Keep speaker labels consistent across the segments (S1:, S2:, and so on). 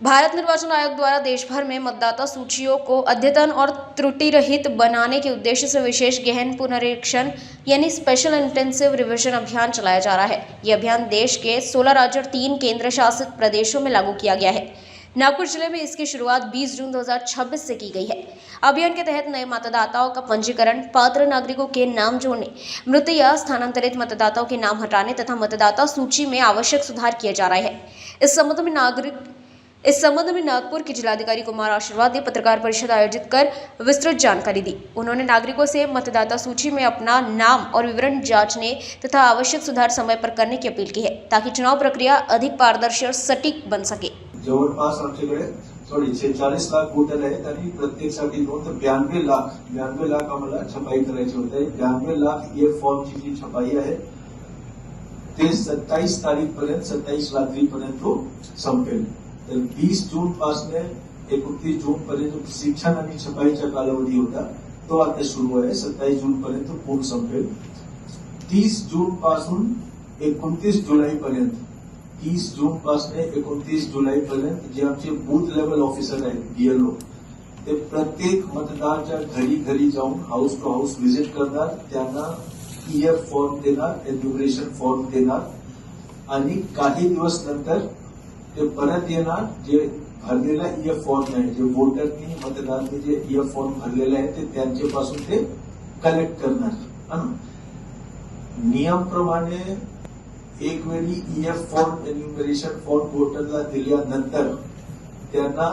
S1: भारत निर्वाचन आयोग द्वारा देश भर में मतदाता सूचियों को अद्यतन और त्रुटि रहित बनाने के उद्देश्य से विशेष गहन पुनरीक्षण यानी स्पेशल इंटेंसिव रिवीजन अभियान चलाया जा रहा है। यह अभियान देश के 16 राज्यों और 3 केंद्र शासित प्रदेशों में लागू किया गया है। नागपुर जिले में इसकी शुरुआत 20 जून 2026 से की गई है। अभियान के तहत नए मतदाताओं का पंजीकरण, पात्र नागरिकों के नाम जोड़ने, मृत या स्थानांतरित मतदाताओं के नाम हटाने तथा मतदाता सूची में आवश्यक सुधार किए जा रहे हैं। इस संबंध में नागपुर के जिलाधिकारी कुमार आशीर्वाद ने पत्रकार परिषद आयोजित कर विस्तृत जानकारी दी। उन्होंने नागरिकों से मतदाता सूची में अपना नाम और विवरण जांचने तथा आवश्यक सुधार समय पर करने की अपील की है, ताकि चुनाव प्रक्रिया अधिक पारदर्शी और सटीक बन सके।
S2: जवळपास आमच्याकडे 46 लाख वोटर आहेत आणि प्रत्येकासाठी नोंद 92 लाख आम्हाला छपाई करायची होती। 92 लाख ये फॉर्मची जी छपाई आहे ते 27 तारीखपर्यंत 27 रात्रीपर्यंत संपेल। तर 20 जून पासून 29 जून पर्यंत शिक्षण आणि छपाईचा कालावधी होता, तो आता सुरू आहे। 27 जून पर्यंत पूर्ण संपेल। 30 जून पासून 29 जुलै पर्यंत 30 जून पासून 29 जुलै पर्यंत जे आमचे बूथ लेवल ऑफिसर आहेत बीएलओ, ते प्रत्येक मतदाराच्या घरी जाऊन हाऊस टू हाऊस व्हिजिट करणार, त्यांना ईएफ फॉर्म देणार, एन्युमरेशन फॉर्म देणार आणि काही दिवस नंतर ते परत येणार। जे भरलेला ईएफ फॉर्म आहे, जे वोटरनी मतदारांनी जे ईएफ फॉर्म भरलेला आहे ते त्यांच्यापासून ते कलेक्ट करणार। नियमप्रमाणे एक वेळी ईएफ फॉर्म, एन्युमरेशन फॉर्म वोटरला दिल्यानंतर त्यांना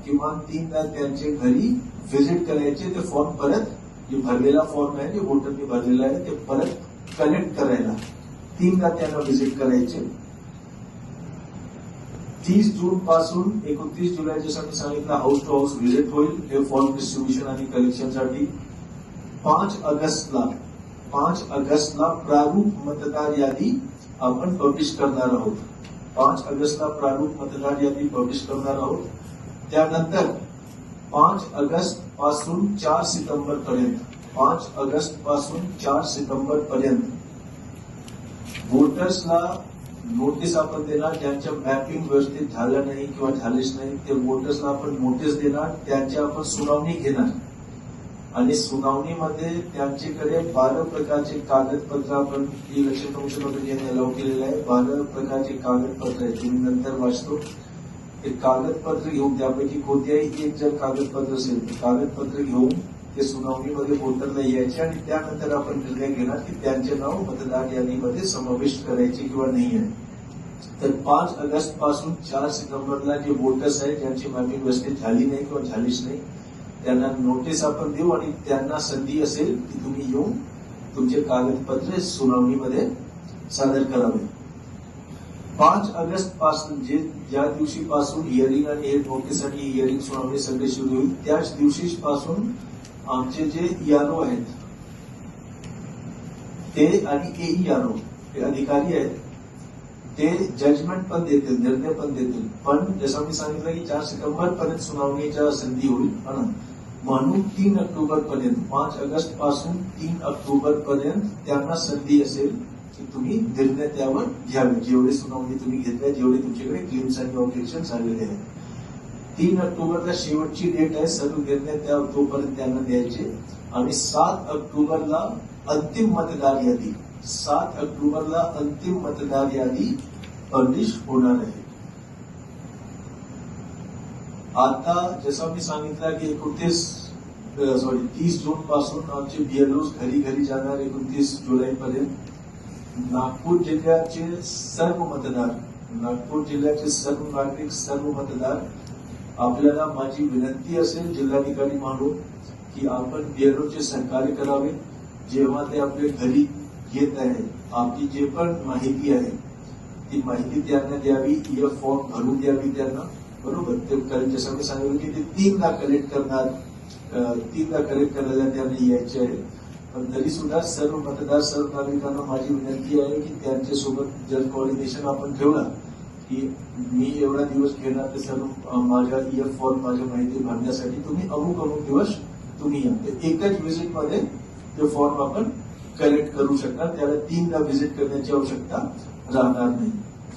S2: किमान तीनदा त्यांच्या घरी व्हिजिट करायचे। ते फॉर्म परत, जे भरलेला फॉर्म आहे, जे वोटरनी भरलेला आहे, ते परत कलेक्ट करायला 3दा त्यांना व्हिजिट करायचे। 30 जून पासून 29 जुलै जसं मी सांगितलं हाऊस टू हाऊस व्हिजिट होईल हे फॉर्म डिस्ट्रीब्युशन आणि कलेक्शनसाठी। 5 ऑगस्टला प्रारूप मतदार यादी आपण पब्लिश करणार आहोत। 5 ऑगस्टला प्रारूप मतदार यादी पब्लिश करणार आहोत। त्यानंतर 5 ऑगस्ट पासून 4 सप्टेंबर पर्यंत वोटर्सला नोटीस आपण देणार, ज्यांच्या मॅपिंग व्यवस्थित झालं नाही किंवा झालेच नाही ते वोटर्सला आपण नोटीस देणार, त्यांची आपण सुनावणी घेणार आणि सुनावणीमध्ये त्यांच्याकडे 12 प्रकारचे कागदपत्र आपण इलेक्शन कमिशनमध्ये यांनी अलाउ केलेलं आहे। 12 प्रकारचे कागदपत्र आहेत, तुम्ही नंतर वाचतो। ते कागदपत्र घेऊन त्यापैकी कोणत्याही एक जर कागदपत्र असेल तर कागदपत्र घेऊन ते सुनावणीमध्ये वोटरला यायचे आणि त्यानंतर आपण निर्णय घेणार की त्यांचे नाव मतदार यादीमध्ये समाविष्ट करायचे किंवा नाही आहे। तर 5 ऑगस्ट पासून 4 सप्टेंबरला जे वोटर्स आहेत ज्यांची मॅपिंग व्यवस्थित झाली नाही किंवा झालीच नाही त्यांना नोटीस आपण देऊ आणि त्यांना संधी असेल की तुम्ही येऊन तुमचे कागदपत्र सुनावणीमध्ये सादर करावे। 5 ऑगस्ट पासून ज्या दिवशीपासून हिअरिंग आणि हे नोटीस आणि हिअरिंग सुनावणी सगळे सुरू होईल त्याच दिवशीपासून आमचे जे ईआरओ आहेत ते आणि एईआरओ हे अधिकारी आहेत ते जजमेंट पण देतील, निर्णय पण देतील। पण जसं मी सांगितलं की 4 सप्टेंबर पर्यंत सुनावणीच्या संधी होईल, म्हणून 3 ऑक्टोबर पर्यंत 5 ऑगस्ट पासून 3 ऑक्टोबर पर्यंत त्यांना संधी असेल की तुम्ही निर्णय त्यावर घ्यावे, जेवढे सुनावणी तुम्ही घेतल्या, जेवढे तुमच्याकडे क्लेम्स आणि ऑब्जेक्शन झालेले आहेत। 3 ऑक्टोबरला शेवटची डेट आहे, सर्व निर्णय तोपर्यंत त्यांना द्यायचे आणि 7 ऑक्टोबरला अंतिम मतदार यादी पब्लिश होणार आहे। आता जसं मी सांगितलं की 30 जून पासून आमचे बीएलओ घरी जाणार 29 जुलै पर्यंत। नागपूर जिल्ह्याचे सर्व नागरिक, सर्व मतदार, आपल्याला माझी विनंती असेल जिल्हाधिकारी म्हणून की आपण बीएलओचे सहकार्य करावे। जेव्हा ते आपल्या घरी येत आहे आपली जे पण माहिती आहे ती माहिती त्यांना द्यावी, ईएफ फॉर्म भरून द्यावी त्यांना, बरोबर। ते जसं मी सांगितलं की ते 3दा कलेक्ट करायला त्यांना यायचे आहे। पण तरी सुद्धा सर्व मतदार, सर्व नागरिकांना माझी विनंती आहे की त्यांच्यासोबत जर कोऑर्डिनेशन आपण ठेवला की मी एवढा दिवस घेणार ते सर्व माझ्या ईएफ फॉर्म, माझ्या माहिती भरण्यासाठी तुम्ही अमुक दिवस तुम्ही या, एकच व्हिजिटमध्ये ते फॉर्म आपण कलेक्ट करू शकता, त्याला 3दा व्हिजिट करण्याची आवश्यकता राहणार नाही।